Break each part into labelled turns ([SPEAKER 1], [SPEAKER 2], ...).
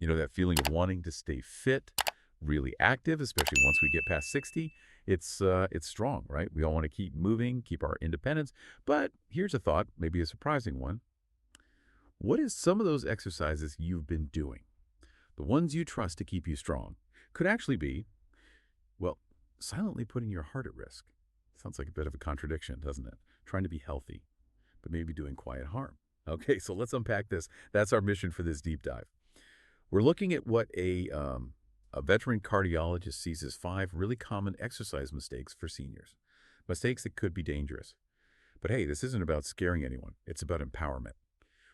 [SPEAKER 1] That feeling of wanting to stay fit, really active, especially once we get past 60. It's strong, right? We all want to keep moving, keep our independence. But here's a thought, maybe a surprising one. What is some of those exercises you've been doing? The ones you trust to keep you strong could actually be, well, silently putting your heart at risk. Sounds like a bit of a contradiction, doesn't it? Trying to be healthy, but maybe doing quiet harm. Okay, so let's unpack this. That's our mission for this deep dive. We're looking at what a veteran cardiologist sees as 5 really common exercise mistakes for seniors. Mistakes that could be dangerous. But hey, this isn't about scaring anyone. It's about empowerment.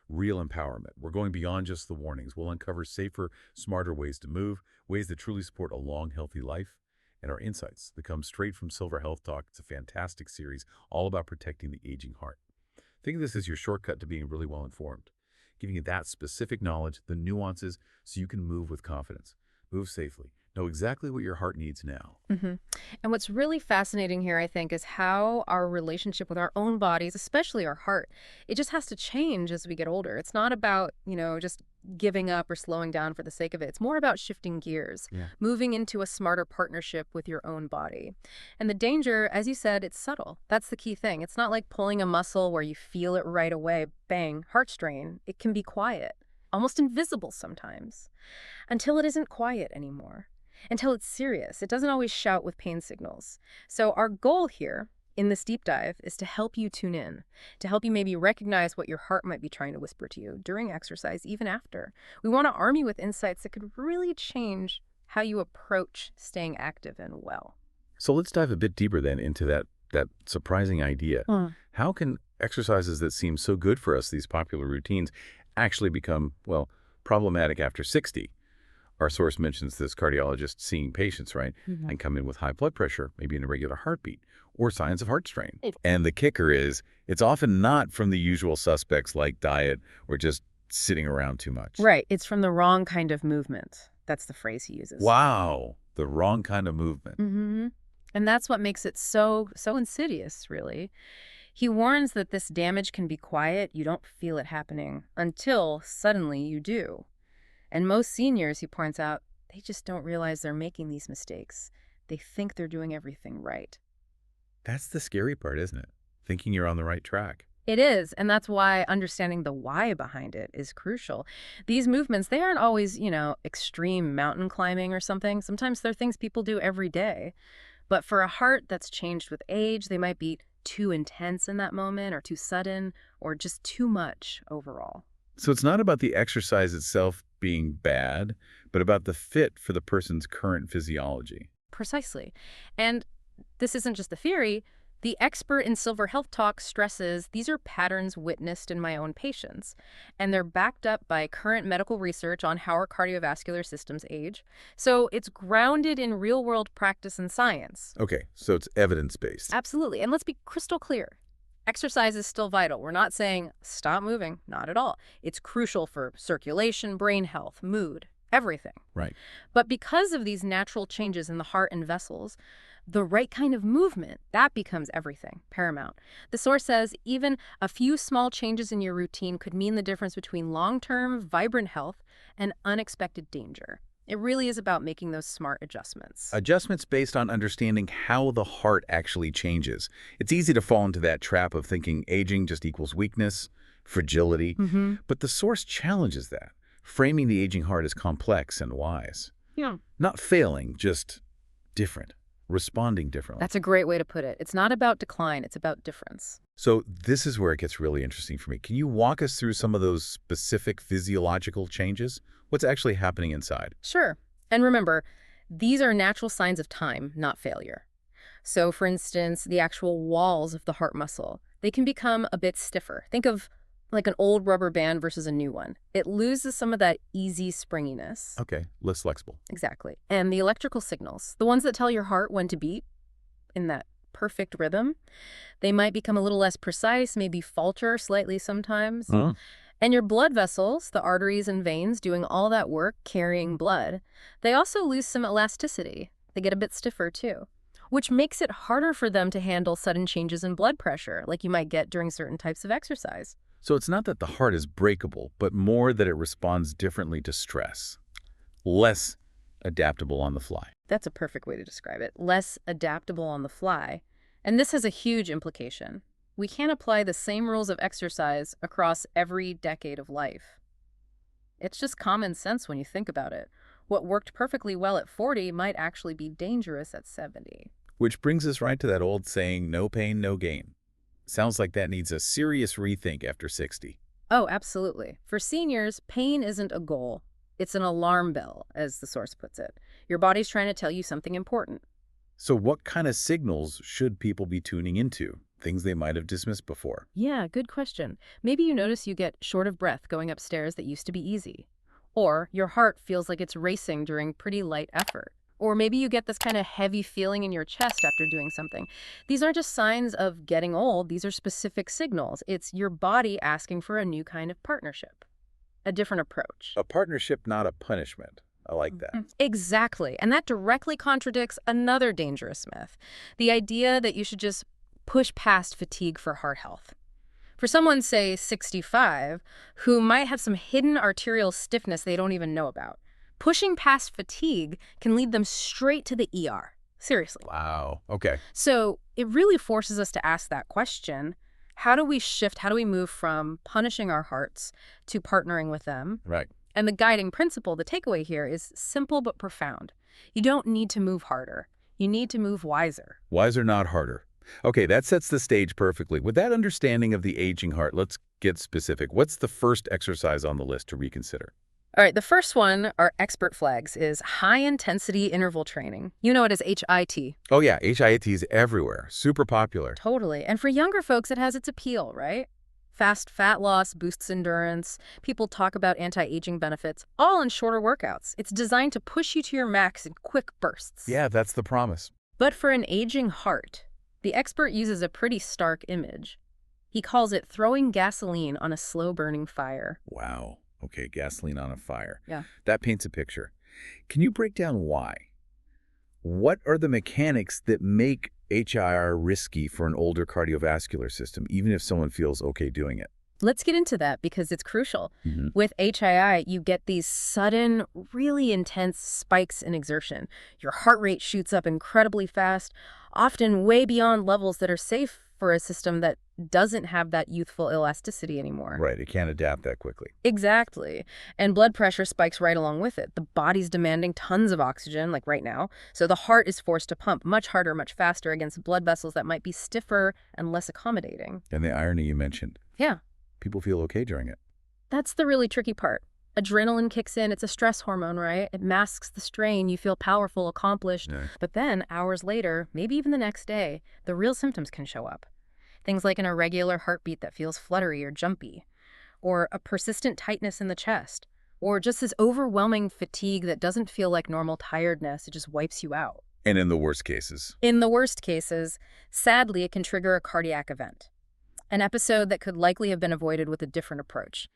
[SPEAKER 1] Real empowerment. We're going beyond just the warnings. We'll uncover safer, smarter ways to move, ways that truly support a long, healthy life, and our insights that come straight from Silver Health Talk. It's a fantastic series all about protecting the aging heart. Think of this as your shortcut to being really well informed, giving you that specific knowledge, the nuances, so you can move with confidence, move safely, know exactly what your heart needs now.
[SPEAKER 2] hmm And what's really fascinating here, I think, is how our relationship with our own bodies, especially our heart, it just has to change as we get older. It's not about, just giving up or slowing down for the sake of it. It's more about shifting gears,
[SPEAKER 1] Yeah.
[SPEAKER 2] moving into a smarter partnership with your own body. And the danger, as you said, it's subtle. That's the key thing. It's not like pulling a muscle where you feel it right away, bang, heart strain. It can be quiet, almost invisible sometimes, until it isn't quiet anymore. Until it's serious. It doesn't always shout with pain signals. So our goal here in this deep dive is to help you tune in, to help you maybe recognize what your heart might be trying to whisper to you during exercise, even after. We want to arm you with insights that could really change how you approach staying active and well.
[SPEAKER 1] So let's dive a bit deeper then into that surprising idea. How can exercises that seem so good for us, these popular routines, actually become, well, problematic after 60? Our source mentions this cardiologist seeing patients, right, and come in with high blood pressure, maybe an irregular heartbeat, or signs of heart strain. And the kicker is, it's often not from the usual suspects like diet or just sitting around too much.
[SPEAKER 2] Right. It's from the wrong kind of movement. That's the phrase he uses.
[SPEAKER 1] Wow, the wrong kind of movement.
[SPEAKER 2] And that's what makes it so insidious, really. He warns that this damage can be quiet. You don't feel it happening until suddenly you do. And most seniors, he points out, they just don't realize they're making these mistakes. They think they're doing everything right.
[SPEAKER 1] That's the scary part, isn't it? Thinking you're on the right track.
[SPEAKER 2] It is, and that's why understanding the why behind it is crucial. These movements, they aren't always, extreme mountain climbing or something. Sometimes they're things people do every day. But for a heart that's changed with age, they might be too intense in that moment or too sudden or just too much overall.
[SPEAKER 1] So it's not about the exercise itself being bad, but about the fit for the person's current physiology.
[SPEAKER 2] Precisely. And this isn't just a theory. The expert in Silver Health Talk stresses these are patterns witnessed in my own patients, and they're backed up by current medical research on how our cardiovascular systems age. So it's grounded in real-world practice and science.
[SPEAKER 1] Okay, so it's evidence-based.
[SPEAKER 2] Absolutely. And let's be crystal clear. Exercise is still vital. We're not saying stop moving. Not at all. It's crucial for circulation, brain health, mood, everything.
[SPEAKER 1] Right.
[SPEAKER 2] But because of these natural changes in the heart and vessels, the right kind of movement, that becomes everything, paramount. The source says even a few small changes in your routine could mean the difference between long-term, vibrant health and unexpected danger. It really is about making those smart adjustments.
[SPEAKER 1] Adjustments based on understanding how the heart actually changes. It's easy to fall into that trap of thinking aging just equals weakness, fragility, but the source challenges that, framing the aging heart as complex and wise.
[SPEAKER 2] Yeah.
[SPEAKER 1] Not failing, just different, responding differently.
[SPEAKER 2] That's a great way to put it. It's not about decline, it's about difference.
[SPEAKER 1] So this is where it gets really interesting for me. Can you walk us through some of those specific physiological changes? What's actually happening inside?
[SPEAKER 2] Sure. And remember, these are natural signs of time, not failure. So, for instance, the actual walls of the heart muscle, they can become a bit stiffer. Think of like an old rubber band versus a new one. It loses some of that easy springiness.
[SPEAKER 1] Okay, less flexible.
[SPEAKER 2] Exactly. And the electrical signals, the ones that tell your heart when to beat in that perfect rhythm, they might become a little less precise, maybe falter slightly sometimes. And your blood vessels, the arteries and veins doing all that work carrying blood, they also lose some elasticity. They get a bit stiffer too, which makes it harder for them to handle sudden changes in blood pressure, like you might get during certain types of exercise.
[SPEAKER 1] So it's not that the heart is breakable, but more that it responds differently to stress. less adaptable on the fly.
[SPEAKER 2] That's a perfect way to describe it. Less adaptable on the fly. And this has a huge implication. We can't apply the same rules of exercise across every decade of life. It's just common sense when you think about it. What worked perfectly well at 40 might actually be dangerous at 70.
[SPEAKER 1] Which brings us right to that old saying, no pain, no gain. Sounds like that needs a serious rethink after 60.
[SPEAKER 2] Oh, absolutely. For seniors, pain isn't a goal. It's an alarm bell, as the source puts it. Your body's trying to tell you something important.
[SPEAKER 1] So what kind of signals should people be tuning into? Things they might have dismissed before.
[SPEAKER 2] Yeah, good question. Maybe you notice you get short of breath going upstairs that used to be easy. Or your heart feels like it's racing during pretty light effort. Or maybe you get this kind of heavy feeling in your chest after doing something. These aren't just signs of getting old, these are specific signals. It's your body asking for a new kind of partnership, a different approach.
[SPEAKER 1] A partnership, not a punishment. I like that.
[SPEAKER 2] Exactly. And that directly contradicts another dangerous myth, the idea that you should just push past fatigue for heart health. For someone, say, 65, who might have some hidden arterial stiffness they don't even know about, pushing past fatigue can lead them straight to the ER. Seriously.
[SPEAKER 1] Wow. Okay.
[SPEAKER 2] So it really forces us to ask that question. How do we shift? How do we move from punishing our hearts to partnering with them?
[SPEAKER 1] Right.
[SPEAKER 2] And the guiding principle, the takeaway here, is simple but profound. You don't need to move harder. You need to move wiser.
[SPEAKER 1] Wiser, not harder. Okay, that sets the stage perfectly. With that understanding of the aging heart, let's get specific. What's the first exercise on the list to reconsider?
[SPEAKER 2] All right, the first one, our expert flags, is high-intensity interval training. You know it as HIIT.
[SPEAKER 1] Oh yeah, HIIT is everywhere. Super popular.
[SPEAKER 2] Totally. And for younger folks, it has its appeal, right? Fast fat loss boosts endurance. People talk about anti-aging benefits, all in shorter workouts. It's designed to push you to your max in quick bursts.
[SPEAKER 1] Yeah, that's the promise.
[SPEAKER 2] But for an aging heart, the expert uses a pretty stark image. He calls it throwing gasoline on a slow-burning fire.
[SPEAKER 1] Wow. Okay, gasoline on a fire.
[SPEAKER 2] Yeah.
[SPEAKER 1] That paints a picture. Can you break down why? What are the mechanics that make HIR risky for an older cardiovascular system, even if someone feels okay doing it?
[SPEAKER 2] Let's get into that because it's crucial.
[SPEAKER 1] Mm-hmm.
[SPEAKER 2] With HII, you get these sudden, really intense spikes in exertion. Your heart rate shoots up incredibly fast, often way beyond levels that are safe for a system that doesn't have that youthful elasticity anymore.
[SPEAKER 1] Right, it can't adapt that quickly.
[SPEAKER 2] Exactly. And blood pressure spikes right along with it. The body's demanding tons of oxygen, like right now, so the heart is forced to pump much harder, much faster against blood vessels that might be stiffer and less accommodating.
[SPEAKER 1] And the irony you mentioned.
[SPEAKER 2] Yeah.
[SPEAKER 1] People feel okay during it.
[SPEAKER 2] That's the really tricky part. Adrenaline kicks in. It's a stress hormone, right? It masks the strain. You feel powerful, accomplished.
[SPEAKER 1] Yeah.
[SPEAKER 2] But then, hours later, maybe even the next day, the real symptoms can show up. Things like an irregular heartbeat that feels fluttery or jumpy, or a persistent tightness in the chest, or just this overwhelming fatigue that doesn't feel like normal tiredness. It just wipes you out.
[SPEAKER 1] And in the worst cases.
[SPEAKER 2] In the worst cases, sadly, it can trigger a cardiac event, an episode that could likely have been avoided with a different approach.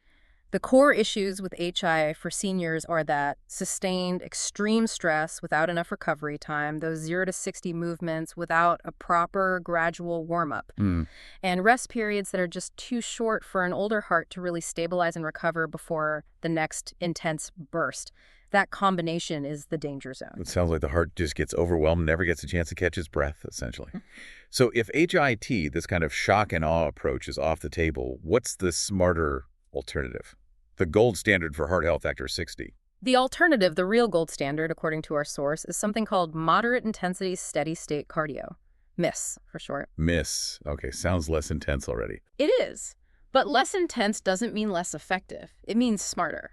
[SPEAKER 2] The core issues with HI for seniors are that sustained extreme stress without enough recovery time, those 0 to 60 movements without a proper gradual warm-up, and rest periods that are just too short for an older heart to really stabilize and recover before the next intense burst. That combination is the danger zone.
[SPEAKER 1] It sounds like the heart just gets overwhelmed, never gets a chance to catch its breath, essentially. So if HIT, this kind of shock and awe approach, is off the table, what's the smarter alternative? The gold standard for heart health after 60.
[SPEAKER 2] The alternative, the real gold standard, according to our source, is something called moderate intensity steady state cardio. MISS, for short.
[SPEAKER 1] MISS. Okay, sounds less intense already.
[SPEAKER 2] It is. But less intense doesn't mean less effective. It means smarter.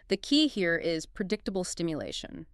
[SPEAKER 2] The key here is predictable stimulation.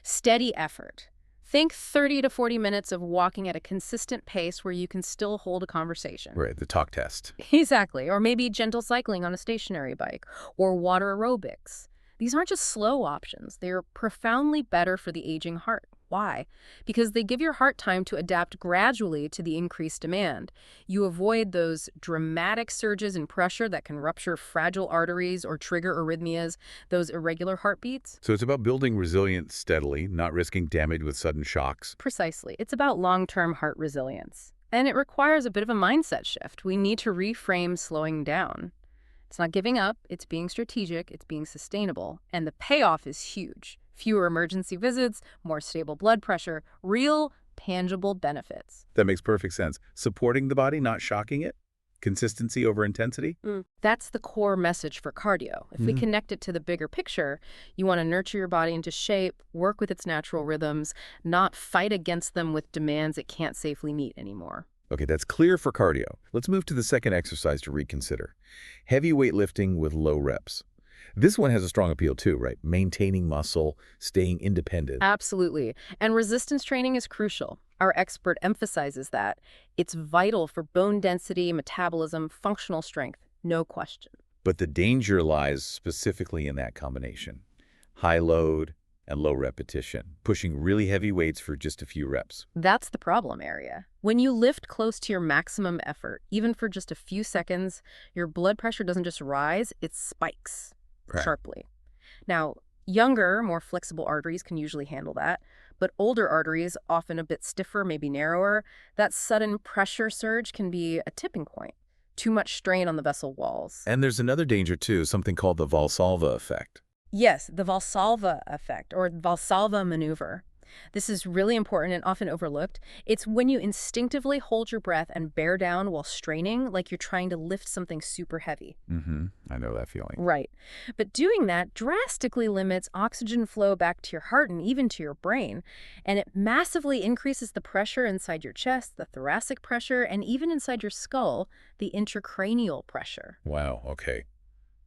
[SPEAKER 2] Steady effort. Think 30 to 40 minutes of walking at a consistent pace where you can still hold a conversation.
[SPEAKER 1] Right, the talk test.
[SPEAKER 2] Exactly. Or maybe gentle cycling on a stationary bike, or water aerobics. These aren't just slow options. They're profoundly better for the aging heart. Why? Because they give your heart time to adapt gradually to the increased demand. You avoid those dramatic surges in pressure that can rupture fragile arteries or trigger arrhythmias, those irregular heartbeats.
[SPEAKER 1] So it's about building resilience steadily, not risking damage with sudden shocks.
[SPEAKER 2] Precisely. It's about long-term heart resilience. And it requires a bit of a mindset shift. We need to reframe slowing down. It's not giving up, it's being strategic, it's being sustainable, and the payoff is huge. Fewer emergency visits, more stable blood pressure, real, tangible benefits.
[SPEAKER 1] That makes perfect sense. Supporting the body, not shocking it? Consistency over intensity?
[SPEAKER 2] That's the core message for cardio. If we connect it to the bigger picture, you want to nurture your body into shape, work with its natural rhythms, not fight against them with demands it can't safely meet anymore.
[SPEAKER 1] Okay, that's clear for cardio. Let's move to the second exercise to reconsider. Heavy weightlifting with low reps. This one has a strong appeal too, right? Maintaining muscle, staying independent.
[SPEAKER 2] Absolutely. And resistance training is crucial. Our expert emphasizes that. It's vital for bone density, metabolism, functional strength, no question.
[SPEAKER 1] But the danger lies specifically in that combination. High load and low repetition, pushing really heavy weights for just a few reps.
[SPEAKER 2] That's the problem area. When you lift close to your maximum effort, even for just a few seconds, your blood pressure doesn't just rise, it spikes
[SPEAKER 1] Right.
[SPEAKER 2] sharply. Now, younger, more flexible arteries can usually handle that, but older arteries, often a bit stiffer, maybe narrower, that sudden pressure surge can be a tipping point. Too much strain on the vessel walls.
[SPEAKER 1] And there's another danger too, something called the Valsalva effect.
[SPEAKER 2] Yes, the Valsalva effect, or Valsalva maneuver. This is really important and often overlooked. It's when you instinctively hold your breath and bear down while straining, like you're trying to lift something super heavy.
[SPEAKER 1] I know that feeling.
[SPEAKER 2] Right. But doing that drastically limits oxygen flow back to your heart and even to your brain. And it massively increases the pressure inside your chest, the thoracic pressure, and even inside your skull, the intracranial pressure.
[SPEAKER 1] Wow, okay.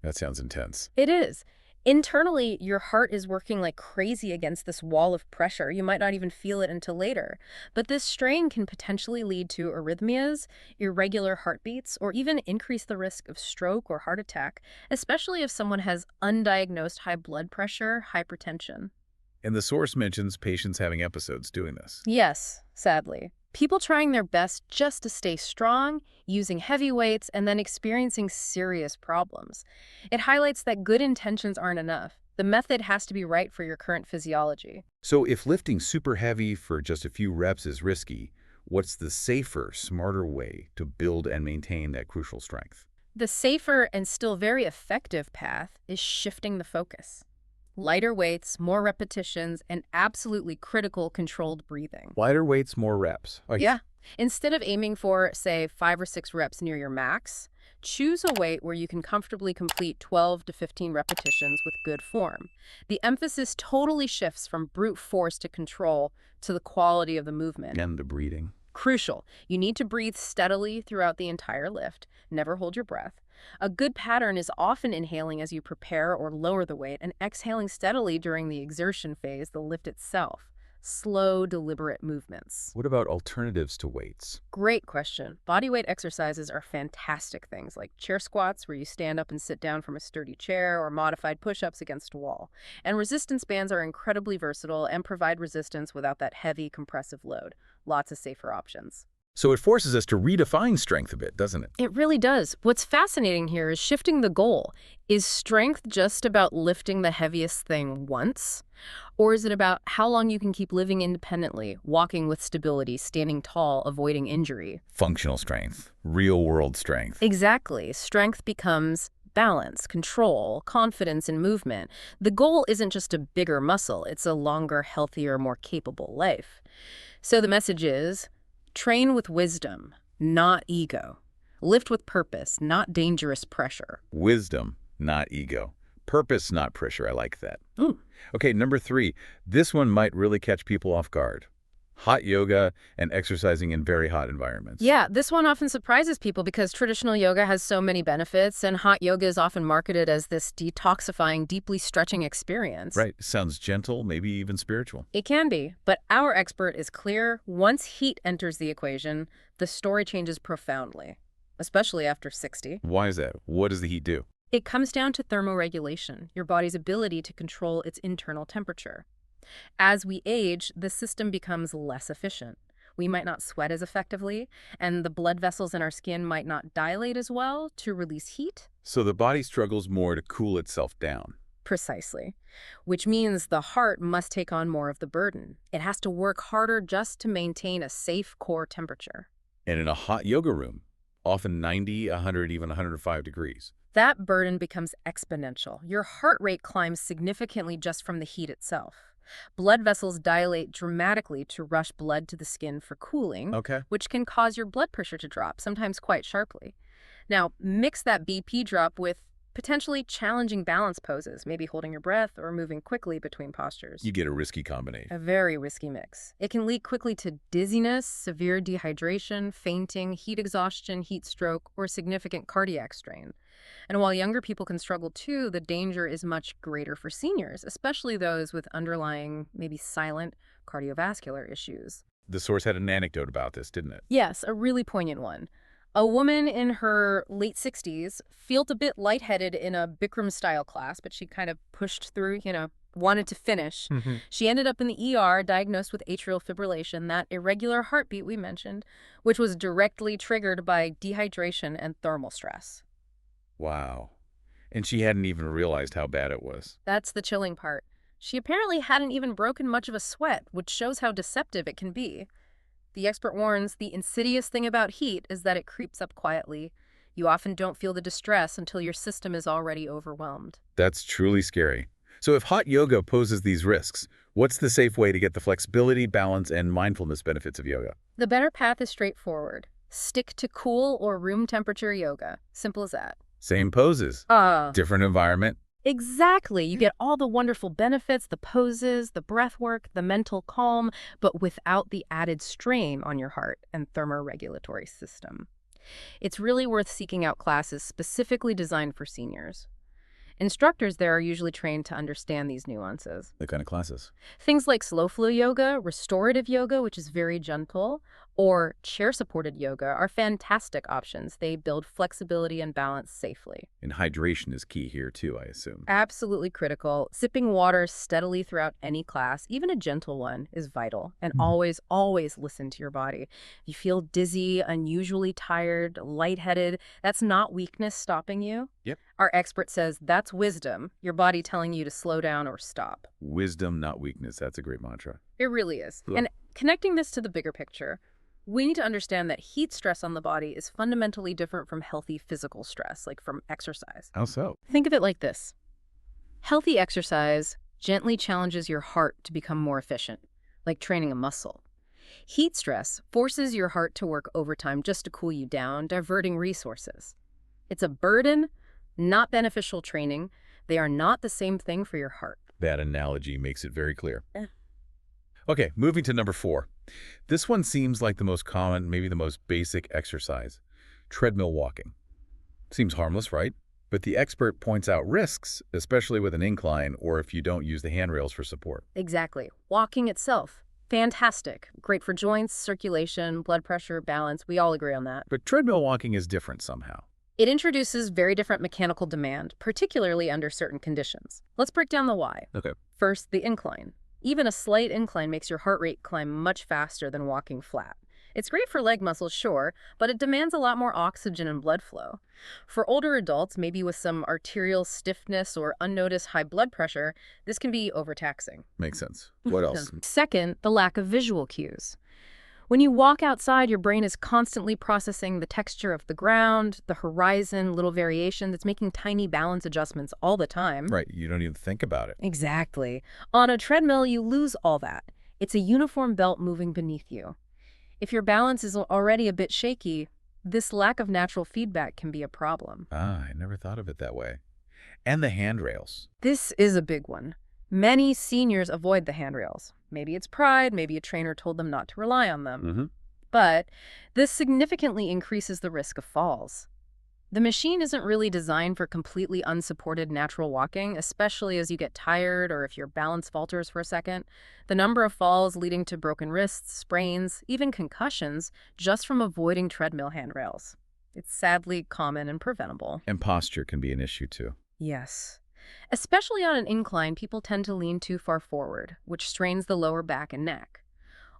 [SPEAKER 1] That sounds intense.
[SPEAKER 2] It is. Internally, your heart is working like crazy against this wall of pressure. You might not even feel it until later. But this strain can potentially lead to arrhythmias, irregular heartbeats, or even increase the risk of stroke or heart attack, especially if someone has undiagnosed high blood pressure, hypertension.
[SPEAKER 1] And the source mentions patients having episodes doing this.
[SPEAKER 2] Yes, sadly. People trying their best just to stay strong, using heavy weights, and then experiencing serious problems. It highlights that good intentions aren't enough. The method has to be right for your current physiology.
[SPEAKER 1] So if lifting super heavy for just a few reps is risky, what's the safer, smarter way to build and maintain that crucial strength?
[SPEAKER 2] The safer and still very effective path is shifting the focus. Lighter weights, more repetitions, and absolutely critical controlled breathing.
[SPEAKER 1] Lighter weights, more reps.
[SPEAKER 2] Yeah. Instead of aiming for, say, 5 or 6 reps near your max, choose a weight where you can comfortably complete 12 to 15 repetitions with good form. The emphasis totally shifts from brute force to control to the quality of the movement.
[SPEAKER 1] And the breathing.
[SPEAKER 2] Crucial. You need to breathe steadily throughout the entire lift. Never hold your breath. A good pattern is often inhaling as you prepare or lower the weight and exhaling steadily during the exertion phase, the lift itself. Slow, deliberate movements.
[SPEAKER 1] What about alternatives to weights?
[SPEAKER 2] Great question. Bodyweight exercises are fantastic things like chair squats, where you stand up and sit down from a sturdy chair, or modified push-ups against a wall. And resistance bands are incredibly versatile and provide resistance without that heavy compressive load. Lots of safer options.
[SPEAKER 1] So it forces us to redefine strength a bit, doesn't it?
[SPEAKER 2] It really does. What's fascinating here is shifting the goal. Is strength just about lifting the heaviest thing once? Or is it about how long you can keep living independently, walking with stability, standing tall, avoiding injury?
[SPEAKER 1] Functional strength, real-world strength.
[SPEAKER 2] Exactly. Strength becomes balance, control, confidence in movement. The goal isn't just a bigger muscle, it's a longer, healthier, more capable life. So the message is, train with wisdom, not ego. Lift with purpose, not dangerous pressure.
[SPEAKER 1] Wisdom, not ego. Purpose, not pressure. I like that.
[SPEAKER 2] Mm.
[SPEAKER 1] Okay, number 3. This one might really catch people off guard. Hot yoga and exercising in very hot environments.
[SPEAKER 2] Yeah, this one often surprises people because traditional yoga has so many benefits, and hot yoga is often marketed as this detoxifying, deeply stretching experience.
[SPEAKER 1] Right. Sounds gentle, maybe even spiritual.
[SPEAKER 2] It can be, but our expert is clear. Once heat enters the equation, the story changes profoundly, especially after 60.
[SPEAKER 1] Why is that? What does the heat do?
[SPEAKER 2] It comes down to thermoregulation, your body's ability to control its internal temperature. As we age, the system becomes less efficient. We might not sweat as effectively, and the blood vessels in our skin might not dilate as well to release heat.
[SPEAKER 1] So the body struggles more to cool itself down.
[SPEAKER 2] Precisely. Which means the heart must take on more of the burden. It has to work harder just to maintain a safe core temperature.
[SPEAKER 1] And in a hot yoga room, often 90, 100, even 105 degrees.
[SPEAKER 2] That burden becomes exponential. Your heart rate climbs significantly just from the heat itself. Blood vessels dilate dramatically to rush blood to the skin for cooling,
[SPEAKER 1] Okay.
[SPEAKER 2] which can cause your blood pressure to drop, sometimes quite sharply. Now, mix that BP drop with potentially challenging balance poses, maybe holding your breath or moving quickly between postures.
[SPEAKER 1] You get a risky combination.
[SPEAKER 2] A very risky mix. It can lead quickly to dizziness, severe dehydration, fainting, heat exhaustion, heat stroke, or significant cardiac strain. And while younger people can struggle too, the danger is much greater for seniors, especially those with underlying, maybe silent, cardiovascular issues.
[SPEAKER 1] The source had an anecdote about this, didn't it?
[SPEAKER 2] Yes, a really poignant one. A woman in her late 60s felt a bit lightheaded in a Bikram-style class, but she kind of pushed through, wanted to finish. She ended up in the ER, diagnosed with atrial fibrillation, that irregular heartbeat we mentioned, which was directly triggered by dehydration and thermal stress.
[SPEAKER 1] Wow. And she hadn't even realized how bad it was.
[SPEAKER 2] That's the chilling part. She apparently hadn't even broken much of a sweat, which shows how deceptive it can be. The expert warns the insidious thing about heat is that it creeps up quietly. You often don't feel the distress until your system is already overwhelmed.
[SPEAKER 1] That's truly scary. So if hot yoga poses these risks, what's the safe way to get the flexibility, balance, and mindfulness benefits of yoga?
[SPEAKER 2] The better path is straightforward. Stick to cool or room temperature yoga. Simple as that.
[SPEAKER 1] Same poses, different environment.
[SPEAKER 2] Exactly. You get all the wonderful benefits, the poses, the breath work, the mental calm, but without the added strain on your heart and thermoregulatory system. It's really worth seeking out classes specifically designed for seniors. Instructors there are usually trained to understand these nuances.
[SPEAKER 1] The kind of classes.
[SPEAKER 2] Things like slow flow yoga, restorative yoga, which is very gentle, or chair-supported yoga are fantastic options. They build flexibility and balance safely.
[SPEAKER 1] And hydration is key here too, I assume.
[SPEAKER 2] Absolutely critical. Sipping water steadily throughout any class, even a gentle one, is vital. And always, always listen to your body. If you feel dizzy, unusually tired, lightheaded, that's not weakness stopping you.
[SPEAKER 1] Yep.
[SPEAKER 2] Our expert says that's wisdom, your body telling you to slow down or stop.
[SPEAKER 1] Wisdom, not weakness. That's a great mantra.
[SPEAKER 2] It really is.
[SPEAKER 1] Cool.
[SPEAKER 2] And connecting this to the bigger picture, we need to understand that heat stress on the body is fundamentally different from healthy physical stress, like from exercise.
[SPEAKER 1] How so?
[SPEAKER 2] Think of it like this. Healthy exercise gently challenges your heart to become more efficient, like training a muscle. Heat stress forces your heart to work overtime just to cool you down, diverting resources. It's a burden, not beneficial training. They are not the same thing for your heart.
[SPEAKER 1] That analogy makes it very clear.
[SPEAKER 2] Yeah.
[SPEAKER 1] Okay, moving to number 4. This one seems like the most common, maybe the most basic exercise. Treadmill walking. Seems harmless, right? But the expert points out risks, especially with an incline or if you don't use the handrails for support.
[SPEAKER 2] Exactly. Walking itself, fantastic. Great for joints, circulation, blood pressure, balance. We all agree on that.
[SPEAKER 1] But treadmill walking is different somehow.
[SPEAKER 2] It introduces very different mechanical demand, particularly under certain conditions. Let's break down the why.
[SPEAKER 1] Okay.
[SPEAKER 2] First, the incline. Even a slight incline makes your heart rate climb much faster than walking flat. It's great for leg muscles, sure, but it demands a lot more oxygen and blood flow. For older adults, maybe with some arterial stiffness or unnoticed high blood pressure, this can be overtaxing.
[SPEAKER 1] Makes sense. What else?
[SPEAKER 2] Second, the lack of visual cues. When you walk outside, your brain is constantly processing the texture of the ground, the horizon, little variation that's making tiny balance adjustments all the time.
[SPEAKER 1] Right, you don't even think about it.
[SPEAKER 2] Exactly. On a treadmill, you lose all that. It's a uniform belt moving beneath you. If your balance is already a bit shaky, this lack of natural feedback can be a problem.
[SPEAKER 1] I never thought of it that way. And the handrails.
[SPEAKER 2] This is a big one. Many seniors avoid the handrails. Maybe it's pride, maybe a trainer told them not to rely on them. But this significantly increases the risk of falls. The machine isn't really designed for completely unsupported natural walking, especially as you get tired or if your balance falters for a second. The number of falls leading to broken wrists, sprains, even concussions, just from avoiding treadmill handrails. It's sadly common and preventable.
[SPEAKER 1] And posture can be an issue too.
[SPEAKER 2] Yes. Especially on an incline, people tend to lean too far forward, which strains the lower back and neck.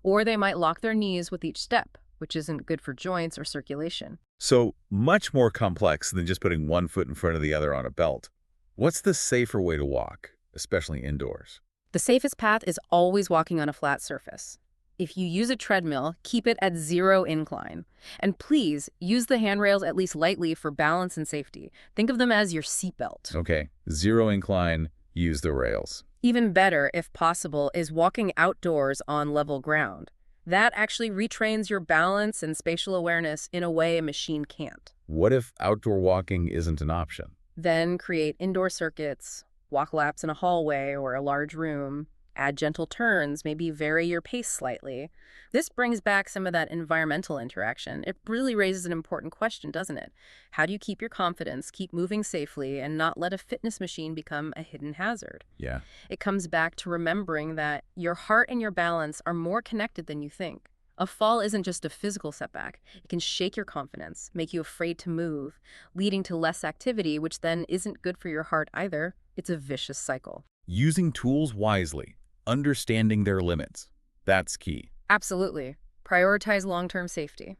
[SPEAKER 2] Or they might lock their knees with each step, which isn't good for joints or circulation.
[SPEAKER 1] So much more complex than just putting one foot in front of the other on a belt. What's the safer way to walk, especially indoors?
[SPEAKER 2] The safest path is always walking on a flat surface. If you use a treadmill, keep it at 0 incline. And please, use the handrails at least lightly for balance and safety. Think of them as your seatbelt.
[SPEAKER 1] Okay, 0 incline, use the rails.
[SPEAKER 2] Even better, if possible, is walking outdoors on level ground. That actually retrains your balance and spatial awareness in a way a machine can't.
[SPEAKER 1] What if outdoor walking isn't an option?
[SPEAKER 2] Then create indoor circuits, walk laps in a hallway or a large room, add gentle turns, maybe vary your pace slightly. This brings back some of that environmental interaction. It really raises an important question, doesn't it? How do you keep your confidence, keep moving safely, and not let a fitness machine become a hidden hazard?
[SPEAKER 1] Yeah.
[SPEAKER 2] It comes back to remembering that your heart and your balance are more connected than you think. A fall isn't just a physical setback. It can shake your confidence, make you afraid to move, leading to less activity, which then isn't good for your heart either. It's a vicious cycle.
[SPEAKER 1] Using tools wisely, understanding their limits. That's key.
[SPEAKER 2] Absolutely. Prioritize long-term safety.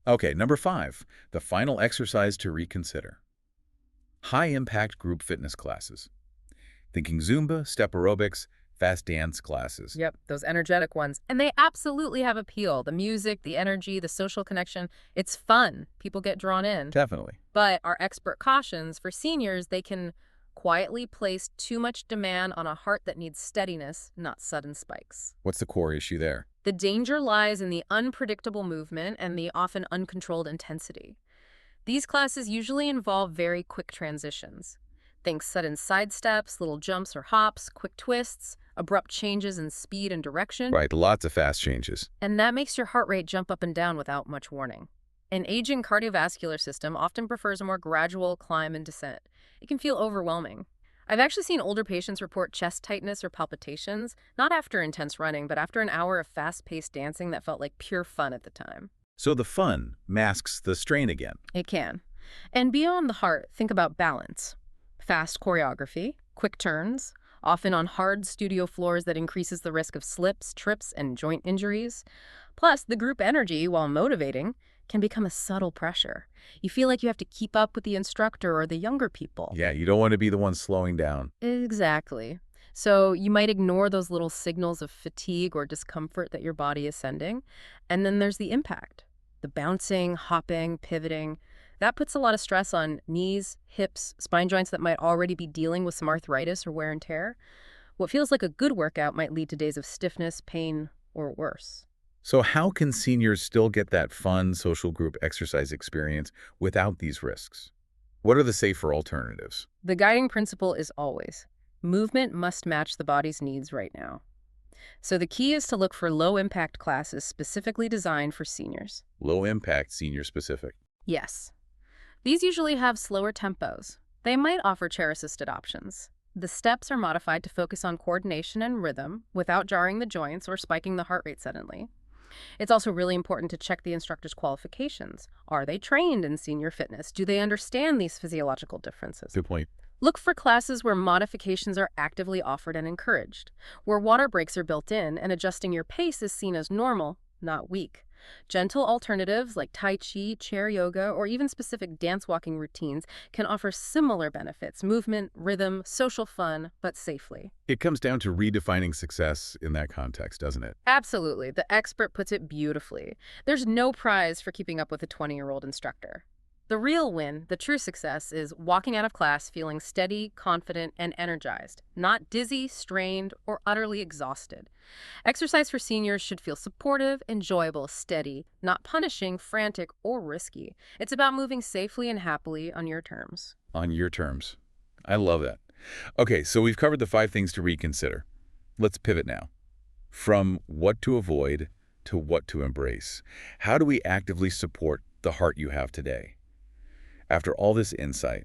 [SPEAKER 1] Okay, number 5, the final exercise to reconsider. High-impact group fitness classes. Thinking Zumba, step aerobics, fast dance classes.
[SPEAKER 2] Yep, those energetic ones. And they absolutely have appeal. The music, the energy, the social connection. It's fun. People get drawn in.
[SPEAKER 1] Definitely.
[SPEAKER 2] But our expert cautions for seniors, they can quietly place too much demand on a heart that needs steadiness, not sudden spikes.
[SPEAKER 1] What's the core issue there?
[SPEAKER 2] The danger lies in the unpredictable movement and the often uncontrolled intensity. These classes usually involve very quick transitions. Think sudden sidesteps, little jumps or hops, quick twists, abrupt changes in speed and direction.
[SPEAKER 1] Right, lots of fast changes.
[SPEAKER 2] And that makes your heart rate jump up and down without much warning. An aging cardiovascular system often prefers a more gradual climb and descent. It can feel overwhelming. I've actually seen older patients report chest tightness or palpitations, not after intense running, but after an hour of fast-paced dancing that felt like pure fun at the time.
[SPEAKER 1] So the fun masks the strain again.
[SPEAKER 2] It can. And beyond the heart, think about balance. Fast choreography, quick turns, often on hard studio floors that increases the risk of slips, trips, and joint injuries. Plus, the group energy, while motivating, can become a subtle pressure. You feel like you have to keep up with the instructor or the younger people.
[SPEAKER 1] Yeah, you don't want to be the one slowing down.
[SPEAKER 2] Exactly. So you might ignore those little signals of fatigue or discomfort that your body is sending. And then there's the impact. The bouncing, hopping, pivoting. That puts a lot of stress on knees, hips, spine joints that might already be dealing with some arthritis or wear and tear. What feels like a good workout might lead to days of stiffness, pain, or worse.
[SPEAKER 1] So how can seniors still get that fun social group exercise experience without these risks? What are the safer alternatives?
[SPEAKER 2] The guiding principle is always, movement must match the body's needs right now. So the key is to look for low-impact classes specifically designed for seniors.
[SPEAKER 1] Low impact, senior specific.
[SPEAKER 2] Yes. These usually have slower tempos. They might offer chair-assisted options. The steps are modified to focus on coordination and rhythm without jarring the joints or spiking the heart rate suddenly. It's also really important to check the instructor's qualifications. Are they trained in senior fitness? Do they understand these physiological differences?
[SPEAKER 1] Good point.
[SPEAKER 2] Look for classes where modifications are actively offered and encouraged, where water breaks are built in and adjusting your pace is seen as normal, not weak. Gentle alternatives like Tai Chi, chair yoga, or even specific dance walking routines can offer similar benefits, movement, rhythm, social fun, but safely.
[SPEAKER 1] It comes down to redefining success in that context, doesn't it?
[SPEAKER 2] Absolutely. The expert puts it beautifully. There's no prize for keeping up with a 20-year-old instructor. The real win, the true success, is walking out of class feeling steady, confident, and energized, not dizzy, strained, or utterly exhausted. Exercise for seniors should feel supportive, enjoyable, steady, not punishing, frantic, or risky. It's about moving safely and happily on your terms.
[SPEAKER 1] On your terms. I love that. Okay, so we've covered the 5 things to reconsider. Let's pivot now. From what to avoid to what to embrace. How do we actively support the heart you have today? After all this insight,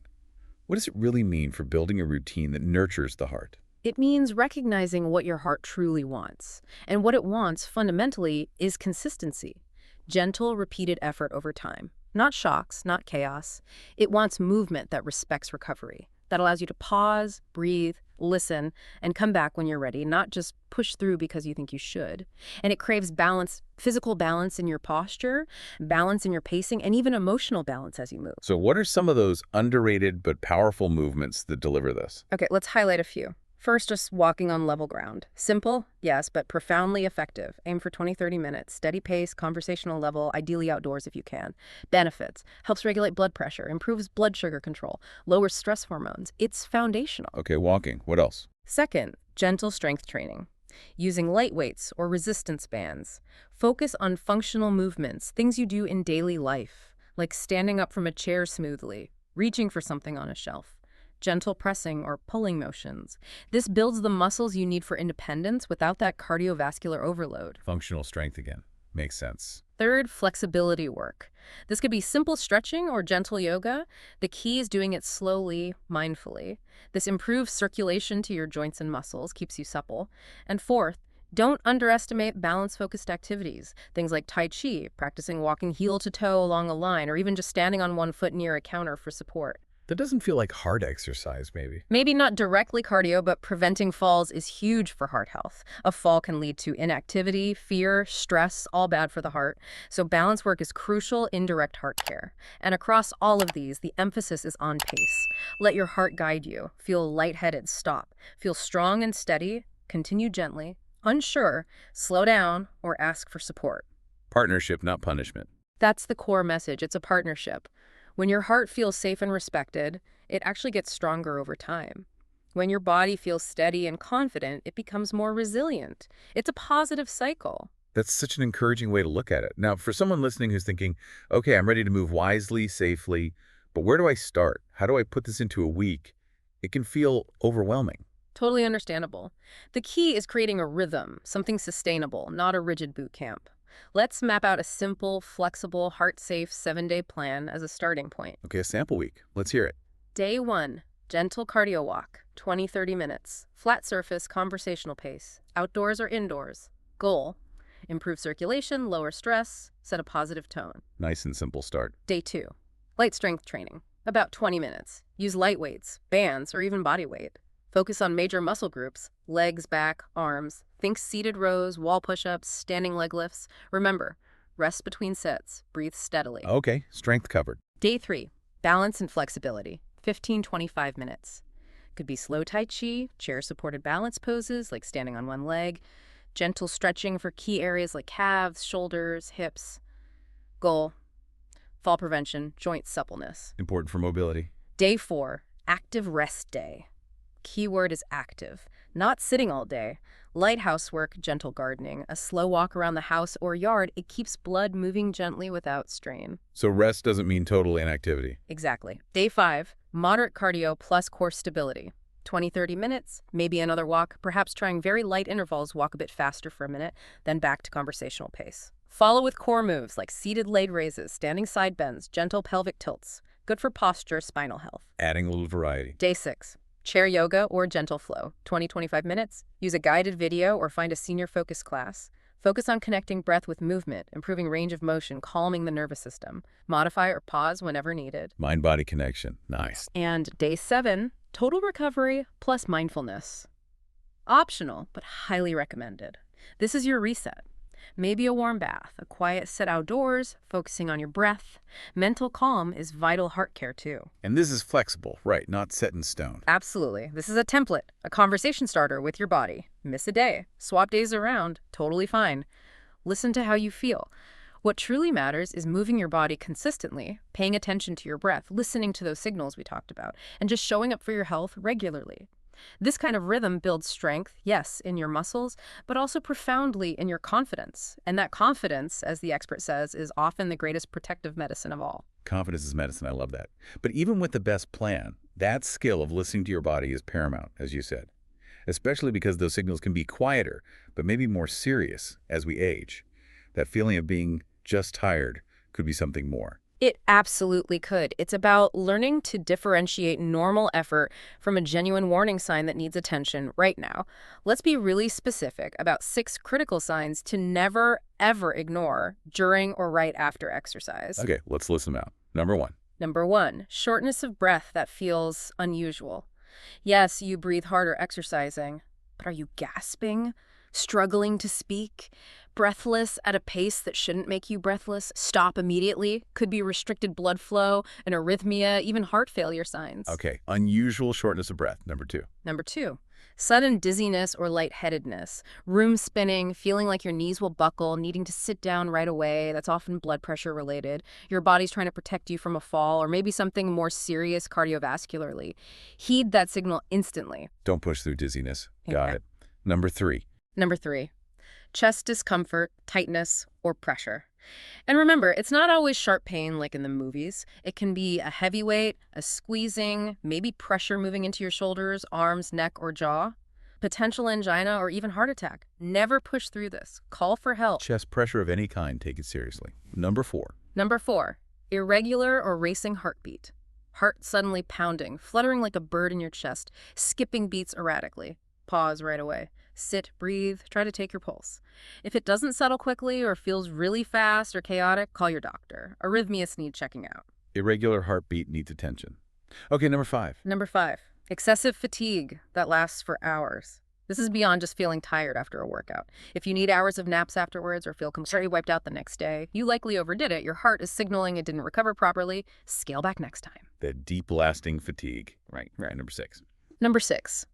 [SPEAKER 1] what does it really mean for building a routine that nurtures the heart?
[SPEAKER 2] It means recognizing what your heart truly wants. And what it wants, fundamentally, is consistency. Gentle, repeated effort over time. Not shocks, not chaos. It wants movement that respects recovery, that allows you to pause, breathe, listen, and come back when you're ready, not just push through because you think you should. And it craves balance, physical balance in your posture, balance in your pacing, and even emotional balance as you move.
[SPEAKER 1] So what are some of those underrated but powerful movements that deliver this?
[SPEAKER 2] Okay, let's highlight a few. First, just walking on level ground. Simple, yes, but profoundly effective. Aim for 20-30 minutes. Steady pace, conversational level, ideally outdoors if you can. Benefits: helps regulate blood pressure, improves blood sugar control, lowers stress hormones. It's foundational.
[SPEAKER 1] Okay, walking. What else?
[SPEAKER 2] Second, gentle strength training. Using light weights or resistance bands. Focus on functional movements, things you do in daily life, like standing up from a chair smoothly, reaching for something on a shelf. Gentle pressing or pulling motions. This builds the muscles you need for independence without that cardiovascular overload.
[SPEAKER 1] Functional strength again. Makes sense.
[SPEAKER 2] Third, flexibility work. This could be simple stretching or gentle yoga. The key is doing it slowly, mindfully. This improves circulation to your joints and muscles, keeps you supple. And fourth, don't underestimate balance-focused activities. Things like Tai Chi, practicing walking heel to toe along a line, or even just standing on one foot near a counter for support.
[SPEAKER 1] That doesn't feel like hard exercise, maybe.
[SPEAKER 2] Maybe not directly cardio, but preventing falls is huge for heart health. A fall can lead to inactivity, fear, stress, all bad for the heart. So balance work is crucial in direct heart care. And across all of these, the emphasis is on pace. Let your heart guide you. Feel lightheaded, stop. Feel strong and steady, continue gently. Unsure, slow down or ask for support.
[SPEAKER 1] Partnership, not punishment.
[SPEAKER 2] That's the core message. It's a partnership. When your heart feels safe and respected, it actually gets stronger over time. When your body feels steady and confident, it becomes more resilient. It's a positive cycle.
[SPEAKER 1] That's such an encouraging way to look at it. Now, for someone listening who's thinking, okay, I'm ready to move wisely, safely, but where do I start? How do I put this into a week? It can feel overwhelming.
[SPEAKER 2] Totally understandable. The key is creating a rhythm, something sustainable, not a rigid boot camp. Let's map out a simple, flexible, heart-safe 7-day plan as a starting point.
[SPEAKER 1] Okay, a sample week. Let's hear it.
[SPEAKER 2] Day 1, gentle cardio walk, 20-30 minutes. Flat surface, conversational pace. Outdoors or indoors. Goal: improve circulation, lower stress, set a positive tone.
[SPEAKER 1] Nice and simple start.
[SPEAKER 2] Day 2, light strength training, about 20 minutes. Use light weights, bands, or even body weight. Focus on major muscle groups: legs, back, arms. Think seated rows, wall push-ups, standing leg lifts. Remember, rest between sets. Breathe steadily.
[SPEAKER 1] Okay, strength covered.
[SPEAKER 2] Day 3, balance and flexibility, 15-25 minutes. Could be slow Tai Chi, chair-supported balance poses like standing on one leg, gentle stretching for key areas like calves, shoulders, hips. Goal: fall prevention, joint suppleness.
[SPEAKER 1] Important for mobility.
[SPEAKER 2] Day 4, active rest day. Keyword is active, not sitting all day. Light housework, gentle gardening, a slow walk around the house or yard. It keeps blood moving gently without strain.
[SPEAKER 1] So rest doesn't mean total inactivity.
[SPEAKER 2] Exactly. Day 5, moderate cardio plus core stability. 20-30 minutes, maybe another walk, perhaps trying very light intervals, walk a bit faster for a minute, then back to conversational pace. Follow with core moves like seated leg raises, standing side bends, gentle pelvic tilts. Good for posture, spinal health.
[SPEAKER 1] Adding a little variety.
[SPEAKER 2] Day 6, chair yoga or gentle flow, 20-25 minutes. Use a guided video or find a senior focus class. Focus on connecting breath with movement, improving range of motion, calming the nervous system. Modify or pause whenever needed.
[SPEAKER 1] Mind-body connection. Nice.
[SPEAKER 2] And day 7, total recovery plus mindfulness. Optional, but highly recommended. This is your reset. Maybe a warm bath, a quiet sit outdoors, focusing on your breath. Mental calm is vital heart care too.
[SPEAKER 1] And this is flexible, right? Not set in stone.
[SPEAKER 2] Absolutely. This is a template, a conversation starter with your body. Miss a day, swap days around, totally fine. Listen to how you feel. What truly matters is moving your body consistently, paying attention to your breath, listening to those signals we talked about, and just showing up for your health regularly. This kind of rhythm builds strength, yes, in your muscles, but also profoundly in your confidence. And that confidence, as the expert says, is often the greatest protective medicine of all.
[SPEAKER 1] Confidence is medicine. I love that. But even with the best plan, that skill of listening to your body is paramount, as you said, especially because those signals can be quieter, but maybe more serious as we age. That feeling of being just tired could be something more.
[SPEAKER 2] It absolutely could. It's about learning to differentiate normal effort from a genuine warning sign that needs attention right now. Let's be really specific about 6 critical signs to never, ever ignore during or right after exercise.
[SPEAKER 1] Okay, let's list them out. Number 1.
[SPEAKER 2] Number 1, shortness of breath that feels unusual. Yes, you breathe harder exercising, but are you gasping? Struggling to speak? Breathless at a pace that shouldn't make you breathless? Stop immediately. Could be restricted blood flow, an arrhythmia, even heart failure signs.
[SPEAKER 1] Okay, unusual shortness of breath. Number 2.
[SPEAKER 2] Number 2, Sudden dizziness or lightheadedness, room spinning, feeling like your knees will buckle, needing to sit down right away. That's often blood pressure related. Your body's trying to protect you from a fall or maybe something more serious cardiovascularly. Heed that signal instantly.
[SPEAKER 1] Don't push through dizziness. Got
[SPEAKER 2] Yeah.
[SPEAKER 1] it. Number 3.
[SPEAKER 2] Number 3, chest discomfort, tightness, or pressure. And remember, it's not always sharp pain like in the movies. It can be a heavy weight, a squeezing, maybe pressure moving into your shoulders, arms, neck, or jaw. Potential angina or even heart attack. Never push through this. Call for help.
[SPEAKER 1] Chest pressure of any kind, take it seriously. Number 4.
[SPEAKER 2] Number 4, irregular or racing heartbeat. Heart suddenly pounding, fluttering like a bird in your chest, skipping beats erratically. Pause right away. Sit, breathe, try to take your pulse. If it doesn't settle quickly or feels really fast or chaotic, call your doctor. Arrhythmias need checking out.
[SPEAKER 1] Irregular heartbeat needs attention. Okay, number 5.
[SPEAKER 2] Number 5, excessive fatigue that lasts for hours. This is beyond just feeling tired after a workout. If you need hours of naps afterwards or feel completely wiped out the next day, you likely overdid it. Your heart is signaling it didn't recover properly. Scale back next time.
[SPEAKER 1] That deep, lasting fatigue. Right. Number 6.
[SPEAKER 2] Number 6,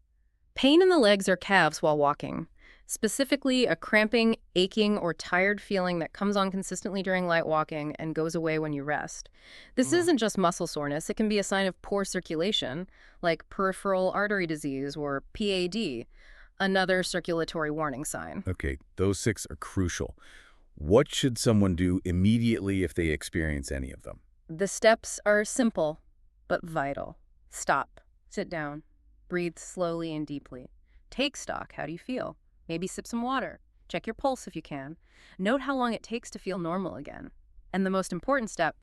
[SPEAKER 2] pain in the legs or calves while walking. Specifically, a cramping, aching, or tired feeling that comes on consistently during light walking and goes away when you rest. This isn't just muscle soreness. It can be a sign of poor circulation, like peripheral artery disease or PAD, another circulatory warning sign.
[SPEAKER 1] Okay, those 6 are crucial. What should someone do immediately if they experience any of them?
[SPEAKER 2] The steps are simple, but vital. Stop. Sit down. Breathe slowly and deeply. Take stock. How do you feel? Maybe sip some water. Check your pulse if you can. Note how long it takes to feel normal again. And the most important step,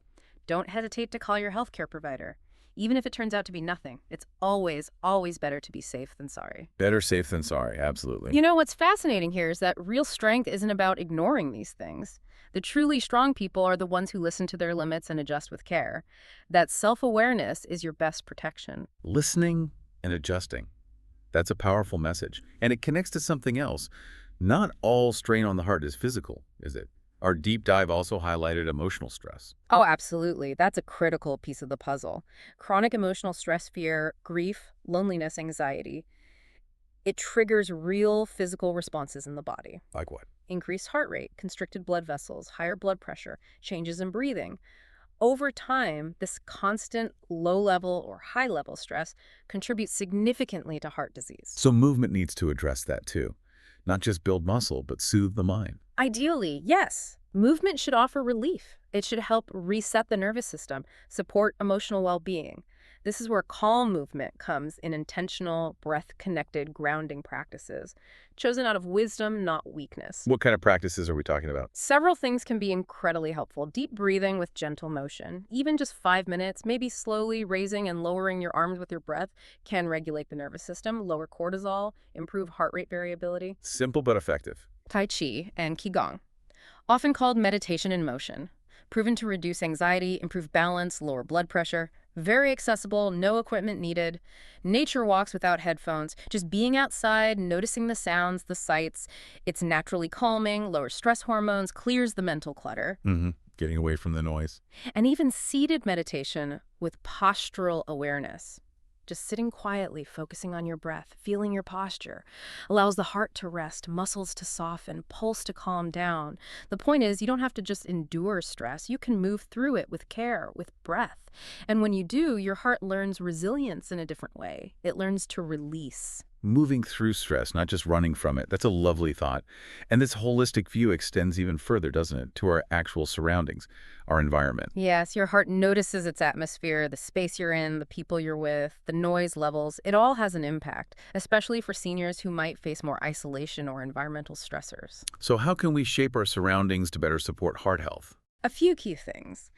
[SPEAKER 2] don't hesitate to call your healthcare provider. Even if it turns out to be nothing, it's always, always better to be safe than sorry.
[SPEAKER 1] Better safe than sorry, absolutely.
[SPEAKER 2] You know, what's fascinating here is that real strength isn't about ignoring these things. The truly strong people are the ones who listen to their limits and adjust with care. That self-awareness is your best protection.
[SPEAKER 1] Listening and adjusting. That's a powerful message. And it connects to something else. Not all strain on the heart is physical, is it? Our deep dive also highlighted emotional stress.
[SPEAKER 2] Oh, absolutely. That's a critical piece of the puzzle. Chronic emotional stress, fear, grief, loneliness, anxiety. It triggers real physical responses in the body.
[SPEAKER 1] Like what?
[SPEAKER 2] Increased heart rate, constricted blood vessels, higher blood pressure, changes in breathing. Over time, this constant low-level or high-level stress contributes significantly to heart disease.
[SPEAKER 1] So movement needs to address that too. Not just build muscle, but soothe the mind.
[SPEAKER 2] Ideally, yes. Movement should offer relief. It should help reset the nervous system, support emotional well-being. This is where calm movement comes in intentional, breath-connected grounding practices, chosen out of wisdom, not weakness.
[SPEAKER 1] What kind of practices are we talking about?
[SPEAKER 2] Several things can be incredibly helpful. Deep breathing with gentle motion, even just 5 minutes, maybe slowly raising and lowering your arms with your breath, can regulate the nervous system, lower cortisol, improve heart rate variability.
[SPEAKER 1] Simple but effective.
[SPEAKER 2] Tai Chi and Qigong, often called meditation in motion, proven to reduce anxiety, improve balance, lower blood pressure. Very accessible, no equipment needed. Nature walks without headphones. Just being outside, noticing the sounds, the sights. It's naturally calming, lowers stress hormones, clears the mental clutter.
[SPEAKER 1] Getting away from the noise.
[SPEAKER 2] And even seated meditation with postural awareness. Just sitting quietly, focusing on your breath, feeling your posture, allows the heart to rest, muscles to soften, pulse to calm down. The point is, you don't have to just endure stress. You can move through it with care, with breath. And when you do, your heart learns resilience in a different way. It learns to release.
[SPEAKER 1] Moving through stress, not just running from it. That's a lovely thought. And this holistic view extends even further, doesn't it, to our actual surroundings, our environment.
[SPEAKER 2] Yes, your heart notices its atmosphere, the space you're in, the people you're with, the noise levels. It all has an impact, especially for seniors who might face more isolation or environmental stressors.
[SPEAKER 1] So how can we shape our surroundings to better support heart health?
[SPEAKER 2] A few key things.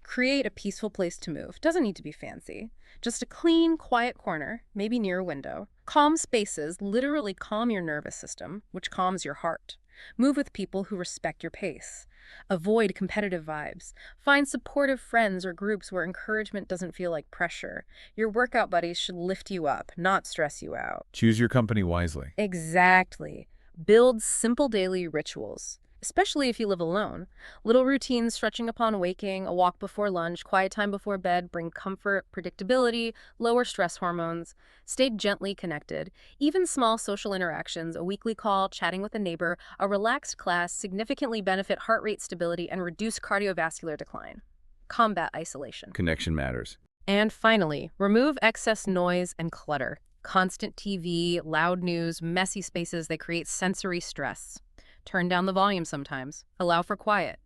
[SPEAKER 2] Create a peaceful place to move. Doesn't need to be fancy. Just a clean, quiet corner, maybe near a window. Calm spaces literally calm your nervous system, which calms your heart. Move with people who respect your pace. Avoid competitive vibes. Find supportive friends or groups where encouragement doesn't feel like pressure. Your workout buddies should lift you up, not stress you out.
[SPEAKER 1] Choose your company wisely.
[SPEAKER 2] Exactly. Build simple daily rituals. especially if you live alone. Little routines, stretching upon waking, a walk before lunch, quiet time before bed bring comfort, predictability, lower stress hormones. Stay gently connected. Even small social interactions, a weekly call, chatting with a neighbor, a relaxed class significantly benefit heart rate stability and reduce cardiovascular decline. Combat isolation.
[SPEAKER 1] Connection matters.
[SPEAKER 2] And finally, remove excess noise and clutter. Constant TV, loud news, messy spaces that create sensory stress. Turn down the volume sometimes. Allow for quiet.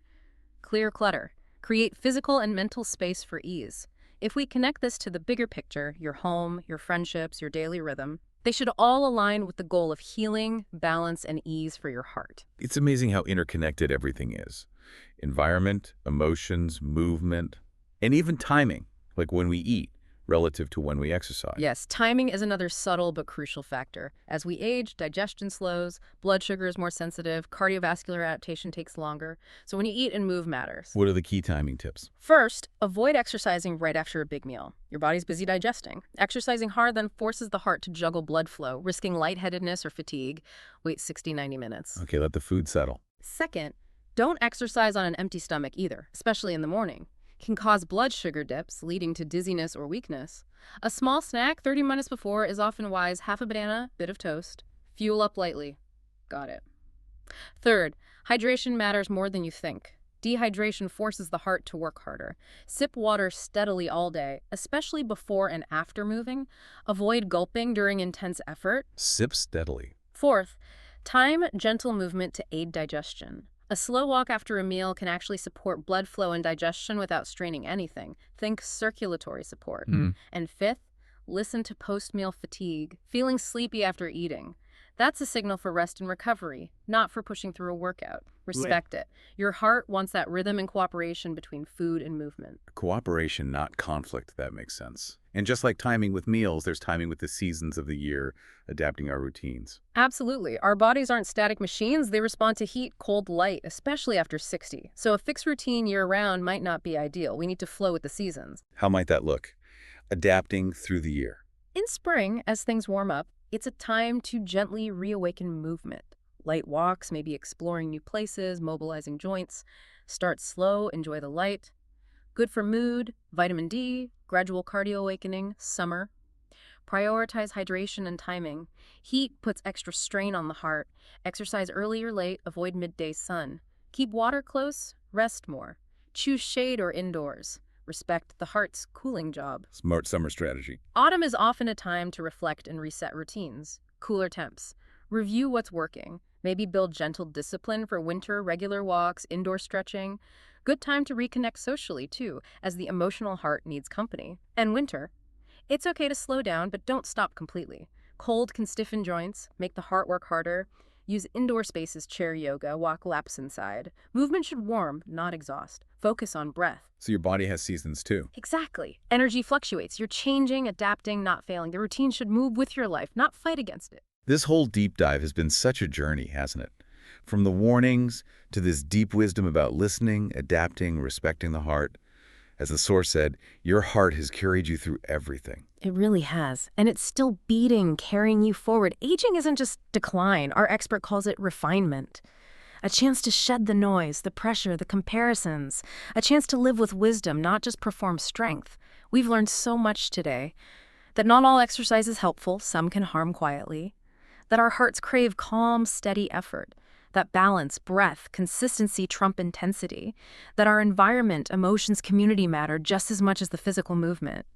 [SPEAKER 2] Clear clutter. Create physical and mental space for ease. If we connect this to the bigger picture, your home, your friendships, your daily rhythm, they should all align with the goal of healing, balance, and ease for your heart.
[SPEAKER 1] It's amazing how interconnected everything is. Environment, emotions, movement, and even timing, like when we eat, relative to when we exercise.
[SPEAKER 2] Yes, timing is another subtle but crucial factor. As we age, digestion slows, blood sugar is more sensitive, cardiovascular adaptation takes longer. So when you eat and move matters.
[SPEAKER 1] What are the key timing tips?
[SPEAKER 2] First, avoid exercising right after a big meal. Your body's busy digesting. Exercising hard then forces the heart to juggle blood flow, risking lightheadedness or fatigue. Wait 60-90 minutes.
[SPEAKER 1] Okay, let the food settle.
[SPEAKER 2] Second, don't exercise on an empty stomach either, especially in the morning. Can cause blood sugar dips, leading to dizziness or weakness. A small snack 30 minutes before is often wise. Half a banana, bit of toast. Fuel up lightly. Got it. Third, hydration matters more than you think. Dehydration forces the heart to work harder. Sip water steadily all day, especially before and after moving. Avoid gulping during intense effort.
[SPEAKER 1] Sip steadily.
[SPEAKER 2] Fourth, time gentle movement to aid digestion. A slow walk after a meal can actually support blood flow and digestion without straining anything. Think circulatory support. And fifth, listen to post-meal fatigue, feeling sleepy after eating. That's a signal for rest and recovery, not for pushing through a workout. Respect it. Your heart wants that rhythm and cooperation between food and movement.
[SPEAKER 1] Cooperation, not conflict, that makes sense. And just like timing with meals, there's timing with the seasons of the year, adapting our routines.
[SPEAKER 2] Absolutely. Our bodies aren't static machines. They respond to heat, cold, light, especially after 60. So a fixed routine year-round might not be ideal. We need to flow with the seasons.
[SPEAKER 1] How might that look? Adapting through the year.
[SPEAKER 2] In spring, as things warm up, it's a time to gently reawaken movement. Light walks, maybe exploring new places, mobilizing joints. Start slow, enjoy the light. Good for mood, vitamin D, gradual cardio awakening, summer. Prioritize hydration and timing. Heat puts extra strain on the heart. Exercise early or late, avoid midday sun. Keep water close, rest more. Choose shade or indoors. Respect the heart's cooling job.
[SPEAKER 1] Smart summer strategy.
[SPEAKER 2] Autumn is often a time to reflect and reset routines. Cooler temps. Review what's working. Maybe build gentle discipline for winter, regular walks, indoor stretching. Good time to reconnect socially, too, as the emotional heart needs company. And winter. It's okay to slow down, but don't stop completely. Cold can stiffen joints, make the heart work harder. Use indoor spaces, chair yoga, walk laps inside. Movement should warm, not exhaust. Focus on breath.
[SPEAKER 1] So your body has seasons too.
[SPEAKER 2] Exactly. Energy fluctuates. You're changing, adapting, not failing. The routine should move with your life, not fight against it.
[SPEAKER 1] This whole deep dive has been such a journey, hasn't it? From the warnings to this deep wisdom about listening, adapting, respecting the heart. As the source said, your heart has carried you through everything.
[SPEAKER 2] It really has. And it's still beating, carrying you forward. Aging isn't just decline. Our expert calls it refinement. A chance to shed the noise, the pressure, the comparisons. A chance to live with wisdom, not just perform strength. We've learned so much today. That not all exercise is helpful. Some can harm quietly. That our hearts crave calm, steady effort. That balance, breath, consistency trump intensity. That our environment, emotions, community matter just as much as the physical movement.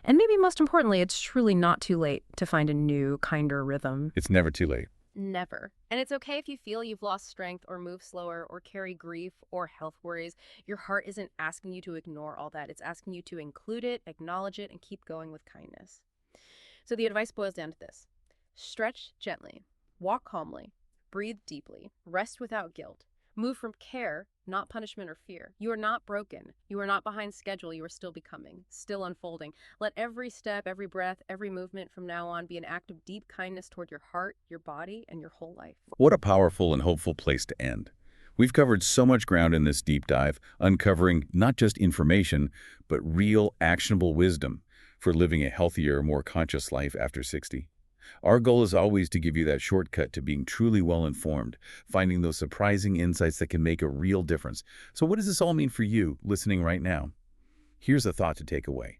[SPEAKER 2] And maybe most importantly, it's truly not too late to find a new, kinder rhythm.
[SPEAKER 1] It's never too late.
[SPEAKER 2] Never. And it's okay if you feel you've lost strength or move slower or carry grief or health worries. Your heart isn't asking you to ignore all that. It's asking you to include it, acknowledge it, and keep going with kindness. So the advice boils down to this. Stretch gently. Walk calmly. Breathe deeply. Rest without guilt. Move from care, not punishment or fear. You are not broken. You are not behind schedule. You are still becoming, still unfolding. Let every step, every breath, every movement from now on be an act of deep kindness toward your heart, your body, and your whole life.
[SPEAKER 1] What a powerful and hopeful place to end. We've covered so much ground in this deep dive, uncovering not just information, but real, actionable wisdom for living a healthier, more conscious life after 60. Our goal is always to give you that shortcut to being truly well-informed, finding those surprising insights that can make a real difference. So what does this all mean for you, listening right now? Here's a thought to take away.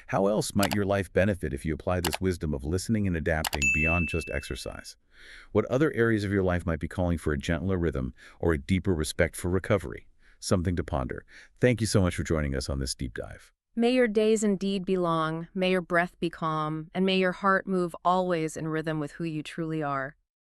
[SPEAKER 1] How else might your life benefit if you apply this wisdom of listening and adapting beyond just exercise? What other areas of your life might be calling for a gentler rhythm or a deeper respect for recovery? Something to ponder. Thank you so much for joining us on this deep dive.
[SPEAKER 2] May your days indeed be long, may your breath be calm, and may your heart move always in rhythm with who you truly are.